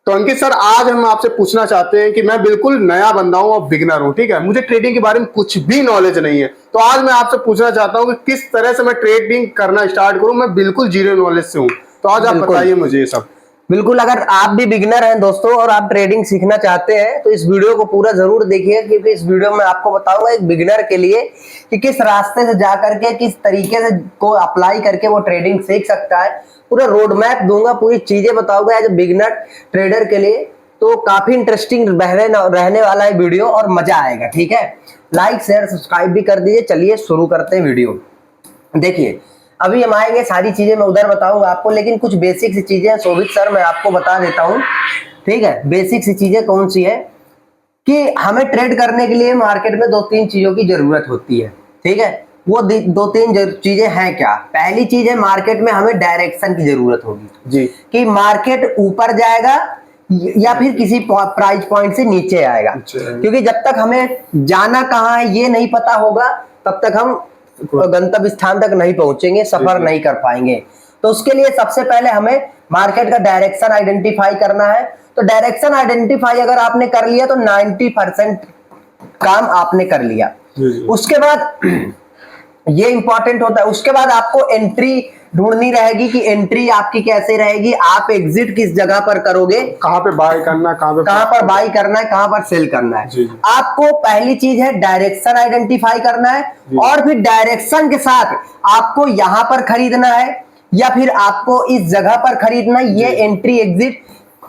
तो अंकित सर, आज हम आपसे पूछना चाहते हैं कि मैं बिल्कुल नया बंदा हूँ और बिगनर हूँ, ठीक है। मुझे ट्रेडिंग के बारे में कुछ भी नॉलेज नहीं है। तो आज मैं आपसे पूछना चाहता हूँ कि किस तरह से मैं ट्रेडिंग करना स्टार्ट करूँ। मैं बिल्कुल जीरो नॉलेज से हूँ, तो आज आप बिल्कुल बताइए मुझे ये सब। बिल्कुल। अगर आप भी बिगिनर हैं दोस्तों और आप ट्रेडिंग सीखना चाहते हैं तो इस वीडियो को पूरा जरूर देखिए, क्योंकि इस वीडियो में आपको बताऊंगा एक बिगिनर के लिए कि किस रास्ते से जा करके किस तरीके से को अप्लाई करके वो ट्रेडिंग सीख सकता है। पूरा रोड मैप दूंगा, पूरी चीजें बताऊंगा एज ए बिगिनर ट्रेडर के लिए। तो काफी इंटरेस्टिंग रहने वाला है वीडियो और मजा आएगा, ठीक है। लाइक शेयर सब्सक्राइब भी कर दीजिए। चलिए शुरू करते हैं वीडियो। देखिए, अभी हम आएंगे, सारी चीजें मैं उधर बताऊंगा आपको, लेकिन कुछ बेसिक सी चीजें शोभित सर मैं आपको बता देता हूं, ठीक है। बेसिक सी चीजें कौन सी है कि हमें ट्रेड करने के लिए मार्केट में दो तीन चीजों की जरूरत होती है, ठीक है। वो दो तीन चीजें हैं क्या? पहली चीज है, मार्केट में हमें डायरेक्शन की जरूरत होगी जी। कि मार्केट ऊपर जाएगा या फिर किसी प्राइस पॉइंट से नीचे आएगा। क्योंकि जब तक हमें जाना कहाँ है ये नहीं पता होगा तब तक हम गंतव्य स्थान तक नहीं पहुंचेंगे, सफर नहीं कर पाएंगे। तो उसके लिए सबसे पहले हमें मार्केट का डायरेक्शन आइडेंटिफाई करना है। तो डायरेक्शन आइडेंटिफाई अगर आपने कर लिया तो 90% काम आपने कर लिया। उसके बाद ये इंपॉर्टेंट होता है, उसके बाद आपको एंट्री ढूंढनी रहेगी कि एंट्री आपकी कैसे रहेगी, आप एग्जिट किस जगह पर करोगे, कहाँ पे बाय करना, कहाँ पर बाई करना है, कहां पर सेल करना है। आपको पहली चीज है डायरेक्शन आइडेंटिफाई करना है, और फिर डायरेक्शन के साथ आपको यहां पर खरीदना है या फिर आपको इस जगह पर खरीदना है, ये एंट्री एग्जिट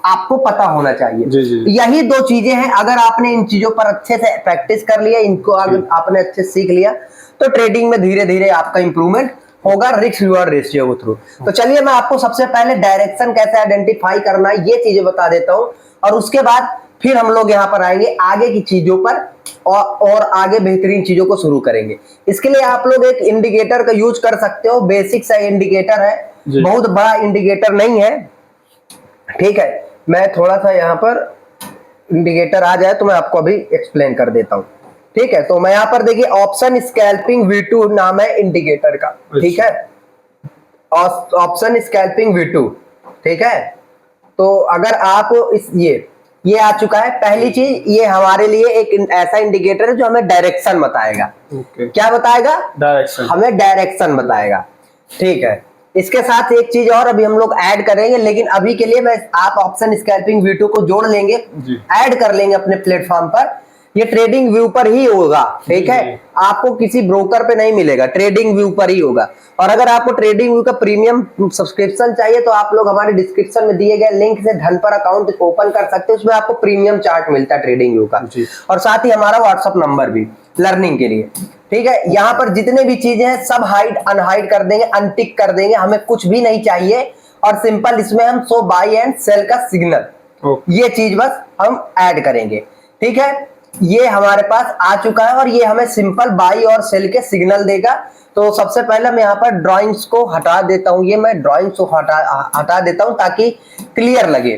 आपको पता होना चाहिए। यही दो चीजें हैं। अगर आपने इन चीजों पर अच्छे से प्रैक्टिस कर लिया, इनको अगर आपने अच्छे से सीख लिया, तो ट्रेडिंग में धीरे धीरे आपका इंप्रूवमेंट होगा रिस्क रिवॉर्ड रेशियो के थ्रू। तो चलिए मैं आपको सबसे पहले डायरेक्शन कैसे आइडेंटिफाई करना है ये चीजें बता देता हूं, और उसके बाद फिर हम लोग यहाँ पर आएंगे आगे की चीजों पर और आगे बेहतरीन चीजों को शुरू करेंगे। इसके लिए आप लोग एक इंडिकेटर का यूज कर सकते हो। बेसिक सा इंडिकेटर है, बहुत बड़ा इंडिकेटर नहीं है, ठीक है। मैं थोड़ा सा यहाँ पर इंडिकेटर आ जाए तो मैं आपको अभी एक्सप्लेन कर देता हूँ, ठीक है। तो मैं यहाँ पर देखिए, ऑप्शन स्कैल्पिंग V2 नाम है इंडिकेटर का, ठीक है। ऑप्शन स्कैल्पिंग V2, ठीक है। तो अगर आप ये आ चुका है। पहली चीज, ये हमारे लिए एक ऐसा इंडिकेटर है जो हमें डायरेक्शन बताएगा। क्या बताएगा? डायरेक्शन, हमें डायरेक्शन बताएगा, ठीक है। इसके साथ एक चीज और अभी हम लोग ऐड करेंगे, लेकिन अभी के लिए मैं आप ऑप्शन स्कैल्पिंग V2 को जोड़ लेंगे, ऐड कर लेंगे अपने प्लेटफॉर्म पर। ये ट्रेडिंग व्यू पर ही होगा, ठीक है। आपको किसी ब्रोकर पे नहीं मिलेगा, ट्रेडिंग व्यू पर ही होगा। और अगर आपको ट्रेडिंग व्यू का प्रीमियम सब्सक्रिप्शन चाहिए तो आप लोग हमारे डिस्क्रिप्शन में दिए गए लिंक से धन पर अकाउंट ओपन कर सकते हैं। उसमें आपको प्रीमियम चार्ट मिलता है ट्रेडिंग व्यू का, और साथ ही हमारा व्हाट्सएप नंबर भी लर्निंग के लिए, ठीक है। यहाँ पर जितने भी चीजें हैं सब हाइड अनहाइड कर देंगे, अनटिक कर देंगे, हमें कुछ भी नहीं चाहिए। और सिंपल इसमें हम शो बाई एंड सेल का सिग्नल, ये चीज बस हम ऐड करेंगे, ठीक है। ये हमारे पास आ चुका है और ये हमें सिंपल बाई और सेल के सिग्नल देगा। तो सबसे पहले मैं यहाँ पर ड्राइंग्स को हटा देता हूँ, ये मैं ड्राइंग्स को हटा देता हूँ ताकि क्लियर लगे,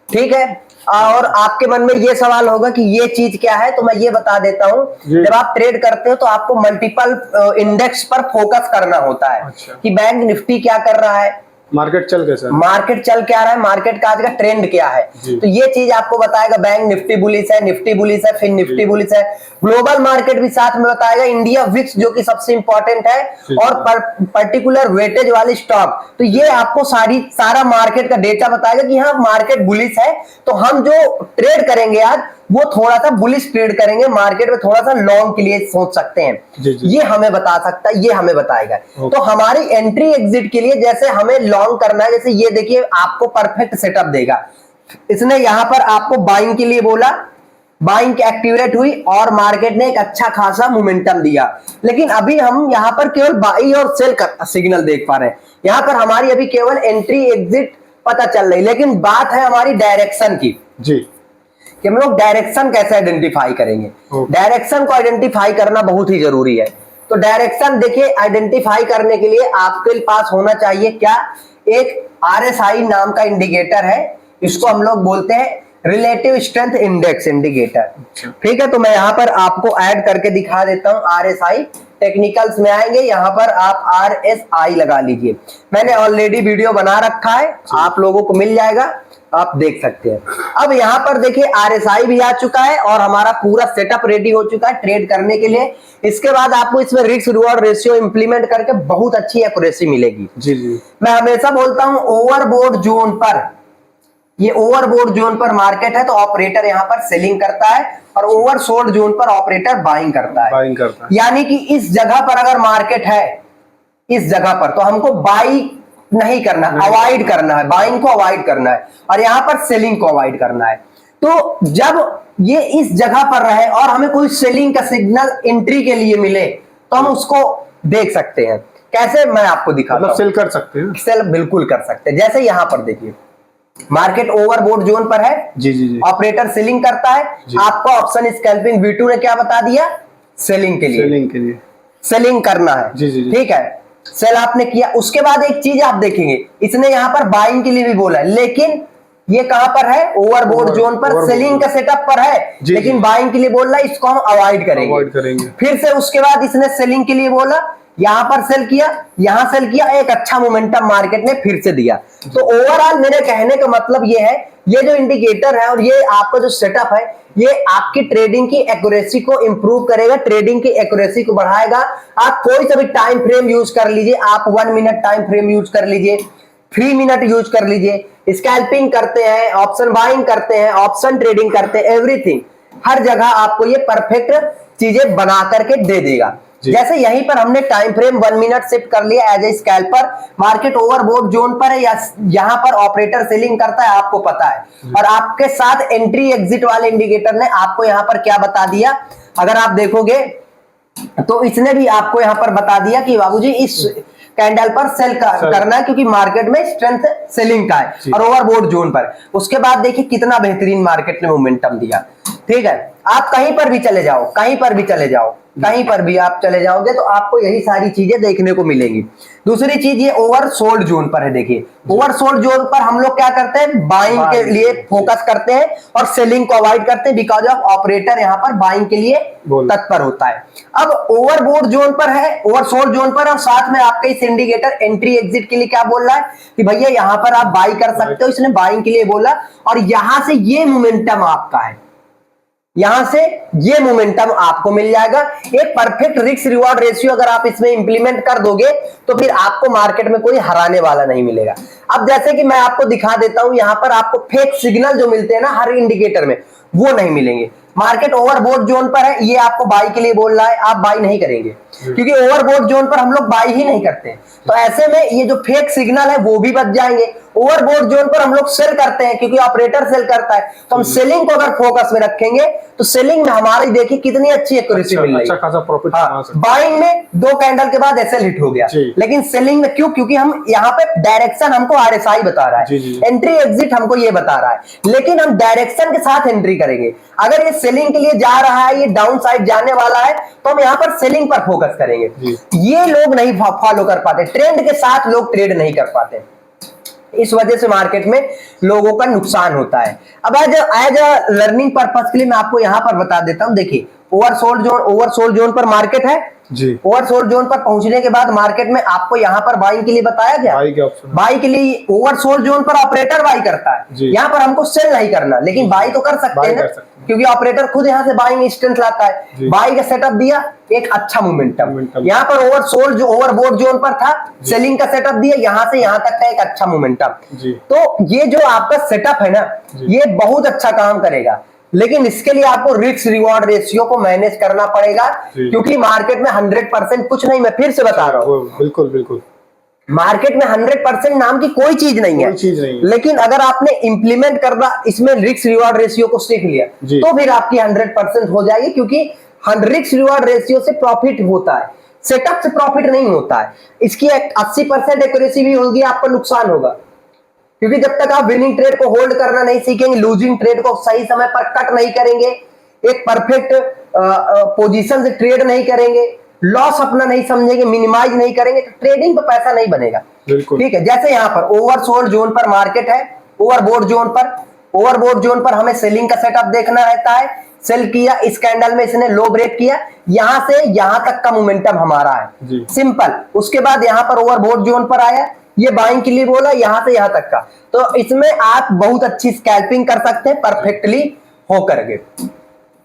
ठीक है। और आपके मन में ये सवाल होगा कि ये चीज क्या है, तो मैं ये बता देता हूँ। जब आप ट्रेड करते हो तो आपको मल्टीपल इंडेक्स पर फोकस करना होता है। कि बैंक निफ्टी क्या कर रहा है, मार्केट चल कैसा है, मार्केट चल क्या रहा है, मार्केट का आज का ट्रेंड क्या है। तो ये चीज आपको बताएगा बैंक निफ्टी बुलिश है, निफ्टी बुलिश है, फिर निफ्टी बुलिश है। ग्लोबल मार्केट भी साथ में बताएगा, इंडिया विक्स जो कि सबसे इंपॉर्टेंट है, और पर्टिकुलर वेटेज वाली स्टॉक। तो ये आपको सारा मार्केट का डेटा बताएगा कि हाँ मार्केट बुलिश है, तो हम जो ट्रेड करेंगे आज वो थोड़ा सा बुलिश ट्रेड करेंगे, मार्केट में थोड़ा सा लॉन्ग के लिए सोच सकते हैं। ये हमें बता सकता है, ये हमें बताएगा। तो हमारी एंट्री एग्जिट के लिए जैसे हमें लॉन्ग करना है, जैसे ये देखिए आपको परफेक्ट सेटअप देगा। इसने यहां पर आपको बाइंग के लिए बोला, बाइंग एक्टिवेट हुई और मार्केट ने एक अच्छा खासा मोमेंटम दिया। लेकिन अभी हम यहां पर केवल बाई और सेल का सिग्नल देख पा रहे हैं, यहां पर हमारी अभी केवल एंट्री एग्जिट पता चल रही। लेकिन बात है हमारी डायरेक्शन की, जी, कि हम लोग डायरेक्शन कैसे आइडेंटिफाई करेंगे। डायरेक्शन को आइडेंटिफाई करना बहुत ही जरूरी है। तो डायरेक्शन देखिए, आइडेंटिफाई करने के लिए आपके पास होना चाहिए क्या, एक RSI नाम का इंडिकेटर है, इसको हम लोग बोलते हैं रिलेटिव स्ट्रेंथ इंडेक्स इंडिकेटर, ठीक है। तो मैं यहाँ पर आपको ऐड करके दिखा देता हूँ। RSI टेक्निकल्स में आएंगे, यहाँ पर आप RSI लगा लीजिए। मैंने ऑलरेडी वीडियो बना रखा है, आप लोगों को मिल जाएगा। आप देख सकते हैं। अब यहाँ पर देखिए RSI भी आ चुका है और हमारा पूरा सेटअप रेडी हो चुका है ट्रेड करने के लिए। इसके बाद आपको इसमें रिस्क रिवॉर्ड रेशियो इंप्लीमेंट करके बहुत अच्छी एक्यूरेसी मिलेगी। जी जी। मैं हमेशा बोलता हूं ओवरबोट जोन पर, ये ओवरबोट जोन पर मार्केट है तो ऑपरेटर यहाँ पर सेलिंग करता है और ओवरसोल्ड जोन पर ऑपरेटर बाइंग करता है। बाइंग करता है, यानी कि इस जगह पर अगर मार्केट है इस जगह पर तो हमको बाई नहीं करना, अवॉइड करना है, बाइंग को अवॉइड करना है और यहाँ पर सेलिंग को अवॉइड करना है। तो जब ये इस जगह पर रहे और हमें कोई सेलिंग का सिग्नल एंट्री के लिए मिले तो हम उसको देख सकते हैं। कैसे, मैं आपको दिखाता हूं। सेल कर सकते हैं, सेल बिल्कुल कर सकते हैं। जैसे यहाँ पर देखिए मार्केट ओवरबोट जोन पर है, जी जी जी, ऑपरेटर सेलिंग करता है, आपको ऑप्शन स्कैल्पिंग V2 ने क्या बता दिया, सेलिंग के लिए सेलिंग करना है। जी जी जी। ठीक है, सेल आपने किया। उसके बाद एक चीज आप देखेंगे, इसने यहाँ पर बाइंग के लिए भी बोला है, लेकिन ये कहां पर है, ओवरबोट जोन पर, सेलिंग का सेटअप पर है, लेकिन बाइंग के लिए बोल रहा है, इसको हम अवॉइड करेंगे। फिर से उसके बाद इसने सेलिंग के लिए बोला, यहां पर सेल किया, यहां सेल किया, एक अच्छा मोमेंटम मार्केट ने फिर से दिया। तो ओवरऑल मेरे कहने का मतलब ये है, ये जो इंडिकेटर है और ये आपका जो सेटअप है, ये आपकी ट्रेडिंग की एक्यूरेसी को इंप्रूव करेगा, ट्रेडिंग की एक्यूरेसी को बढ़ाएगा। आप कोई सा भी टाइम फ्रेम यूज कर लीजिए, आप 1 मिनट टाइम फ्रेम यूज कर लीजिए, 3 मिनट यूज कर लीजिए, स्कैल्पिंग करते हैं, ऑप्शन बाइंग करते हैं, ऑप्शन ट्रेडिंग करते हैं, एवरीथिंग, हर जगह आपको ये परफेक्ट चीजें बना करके दे देगा। जैसे यहीं पर हमने टाइम फ्रेम 1 मिनट शिफ्ट कर लिया as a scalper, market overbought zone पर है या यहां पर ऑपरेटर सेलिंग करता है, आपको पता है, और आपके साथ एंट्री एग्जिट वाले इंडिकेटर ने आपको यहां पर क्या बता दिया, अगर आप देखोगे तो इसने भी आपको यहां पर बता दिया कि बाबूजी इस कैंडल पर सेल करना है क्योंकि मार्केट में स्ट्रेंथ सेलिंग का है और ओवरबोट जोन पर। उसके बाद देखिए कितना बेहतरीन मार्केट ने मोमेंटम दिया। ठीक है, आप कहीं पर भी चले जाओ, कहीं पर भी चले जाओ, कहीं पर भी आप चले जाओगे तो आपको यही सारी चीजें देखने को मिलेंगी। दूसरी चीज ये ओवरसोल्ड जोन पर है। देखिए ओवरसोल्ड जोन पर हम लोग क्या करते हैं, बाइंग के लिए फोकस करते हैं और सेलिंग को अवॉइड करते हैं, बिकॉज ऑफ ऑपरेटर यहाँ पर बाइंग के लिए तत्पर होता है। अब ओवरबोट जोन पर है, ओवरसोल्ड जोन पर, और साथ में आपका इस इंडिकेटर एंट्री एग्जिट के लिए क्या बोल रहा है कि भैया यहाँ पर आप बाई कर सकते हो, इसने बाइंग के लिए बोला, और यहां से ये मोमेंटम आपका है, यहां से ये मोमेंटम आपको मिल जाएगा। एक परफेक्ट रिस्क रिवॉर्ड रेशियो अगर आप इसमें इंप्लीमेंट कर दोगे तो फिर आपको मार्केट में कोई हराने वाला नहीं मिलेगा। अब जैसे कि मैं आपको दिखा देता हूं, यहां पर आपको फेक सिग्नल जो मिलते हैं ना हर इंडिकेटर में, वो नहीं मिलेंगे। मार्केट ओवरबोट जोन पर है, ये आपको बाई के लिए बोल रहा है, आप बाई नहीं करेंगे क्योंकि ओवरबोट जोन पर हम लोग बाई ही नहीं करते हैं। तो ऐसे में ये जो फेक सिग्नल है वो भी बच जाएंगे। ओवरबोट जोन पर हम लोग सेल करते हैं क्योंकि ऑपरेटर सेल करता है, तो हम सेलिंग को अगर फोकस में रखेंगे तो सेलिंग में हमारी देखिए कितनी अच्छी एक्यूरेसी मिल रही है, अच्छा खासा प्रॉफिट। बाइंग में 2 कैंडल के बाद एसएल हिट हो गया, लेकिन सेलिंग में क्यों, क्योंकि हम यहाँ पे डायरेक्शन हमको RSI बता रहा है, एंट्री एग्जिट हमको ये बता रहा है, लेकिन हम डायरेक्शन के साथ एंट्री करेंगे। अगर ये सेलिंग के लिए जा रहा है, ये डाउन साइड जाने वाला है, तो हम यहाँ पर सेलिंग पर फोकस करेंगे। ये लोग नहीं फॉलो कर पाते, ट्रेंड के साथ लोग ट्रेड नहीं कर पाते, इस वजह से मार्केट में लोगों का नुकसान होता है। अब एज अ लर्निंग पर्पस के लिए मैं आपको यहां पर बता देता हूं। देखिए ओवरसोल्ड जोन पर मार्केट है जी। ओवरसोल्ड जोन पर पहुंचने के बाद मार्केट में आपको यहां पर बाइंग के लिए बताया गया, बाई के लिए ओवरसोल्ड जोन पर ऑपरेटर बाई करता है, यहां पर हमको सेल नहीं करना, लेकिन बाई तो कर सकते हैं ना, क्योंकि ऑपरेटर खुद यहां से बाइंग स्ट्रेंथ लाता है। बाई का सेटअप दिया, एक अच्छा मोमेंटम, यहां पर ओवरबोट जोन पर था, सेलिंग का सेटअप दिया, यहां से यहां तक का एक अच्छा मोमेंटम। तो ये जो आपका सेटअप है ना, ये बहुत अच्छा काम करेगा, लेकिन इसके लिए आपको रिस्क रिवॉर्ड रेशियो को मैनेज करना पड़ेगा, क्योंकि मार्केट में 100% कुछ नहीं, मैं फिर से बता रहा हूं, बिल्कुल बिल्कुल मार्केट में 100% नाम की कोई चीज नहीं है, लेकिन अगर आपने इंप्लीमेंट करना इसमें रिस्क रिवॉर्ड रेशियो को सीख लिया तो फिर आपकी 100% हो जाएगी, क्योंकि रिस्क रिवॉर्ड रेशियो से प्रॉफिट होता है, सेटअप से प्रॉफिट नहीं होता है। इसकी 80% एक्यूरेसी भी होगी, आपका नुकसान होगा, क्योंकि जब तक आप विनिंग ट्रेड को होल्ड करना नहीं सीखेंगे, लूजिंग ट्रेड को सही समय पर कट नहीं करेंगे, एक परफेक्ट पोजीशन से ट्रेड नहीं करेंगे, लॉस अपना नहीं समझेंगे, मिनिमाइज नहीं करेंगे, तो ट्रेडिंग पे पैसा नहीं बनेगा। ठीक है, जैसे यहाँ पर ओवरसोल्ड जोन पर मार्केट है, ओवरबोट जोन पर हमें सेलिंग का सेटअप देखना रहता है, सेल किया, इस कैंडल में इसने लो ब्रेक किया, यहां से यहां तक का मोमेंटम हमारा है, सिंपल। उसके बाद यहां पर ओवरबोट जोन पर आया, ये बाइंग के लिए बोला, यहाँ से यहाँ तक का। तो इसमें आप बहुत अच्छी स्कैल्पिंग कर सकते हैं परफेक्टली हो करके।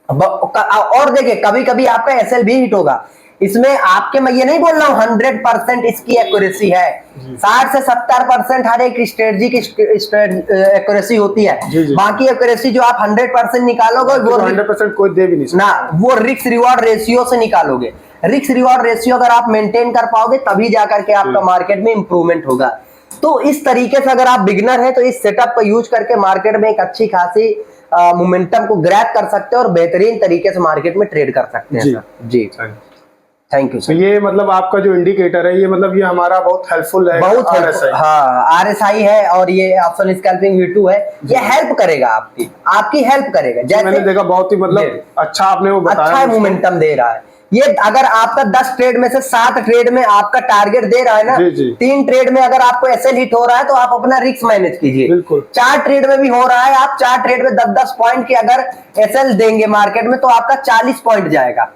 और देखिए कभी कभी आपका एसएल भी हिट होगा इसमें। आपके मैं ये नहीं बोल रहा हूँ 100% इसकी एक्यूरेसी है, 60 से 70% हर एक स्ट्रेटजी की एक्यूरेसी होती है। बाकी एक्यूरेसी जो आप 100% निकालोगे वो 100% कोई दे भी नहीं ना, वो रिस्क रिवॉर्ड रेशियो से निकालोगे। रिस्क रिवॉर्ड रेशियो अगर आप मेंटेन कर पाओगे तभी जाकर के आपका मार्केट में इंप्रूवमेंट होगा। तो इस तरीके से अगर आप बिगिनर हैं तो इस सेटअप का यूज करके मार्केट में एक अच्छी खासी मोमेंटम को ग्रैब कर सकते हैं और बेहतरीन तरीके से मार्केट में ट्रेड कर सकते हैं। जी थैंक यू सर। ये मतलब आपका जो इंडिकेटर है ये मतलब ये हमारा बहुत हेल्पफुल है, बहुत हाँ RSI है और ये ऑप्शन स्कैल्पिंग V2 है। ये हेल्प करेगा आपकी हेल्प करेगा। जैसे मैंने देखा बहुत ही मतलब अच्छा आपने वो बताया, अच्छा मोमेंटम दे रहा है ये। अगर आपका 10 ट्रेड में से 7 ट्रेड में आपका टारगेट दे रहा है ना, 3 ट्रेड में अगर आपको एसएल हिट हो रहा है तो आप अपना रिस्क मैनेज कीजिए। 4 ट्रेड में भी हो रहा है, आप 4 ट्रेड में 10-10 पॉइंट की अगर एसएल देंगे मार्केट में तो आपका 40 पॉइंट जाएगा।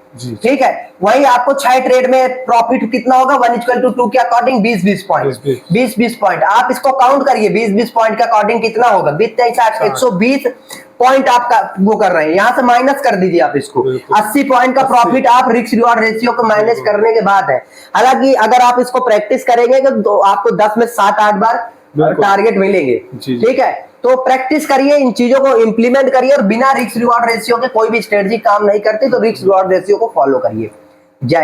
ठीक है, वही आपको 6 ट्रेड में प्रॉफिट कितना होगा 1:2 के अकॉर्डिंग 20-20 पॉइंट। 20-20 पॉइंट आप इसको काउंट करिए, 20-20 पॉइंट के अकॉर्डिंग कितना होगा 120 पॉइंट आपका वो कर रहे हैं। यहाँ से माइनस कर दीजिए आप इसको, 80 पॉइंट का प्रॉफिट आप रिस्क रिवॉर्ड रेशियो को मैनेज करने के बाद है। हालांकि अगर आप इसको प्रैक्टिस करेंगे तो आपको 10 में 7-8 बार टारगेट मिलेंगे। ठीक है, तो प्रैक्टिस करिए, इन चीजों को इंप्लीमेंट करिए और बिना रिस्क रिवॉर्ड रेशियो के कोई भी स्ट्रेटजी काम नहीं करती, तो रिस्क रिवॉर्ड रेशियो को फॉलो करिए। जय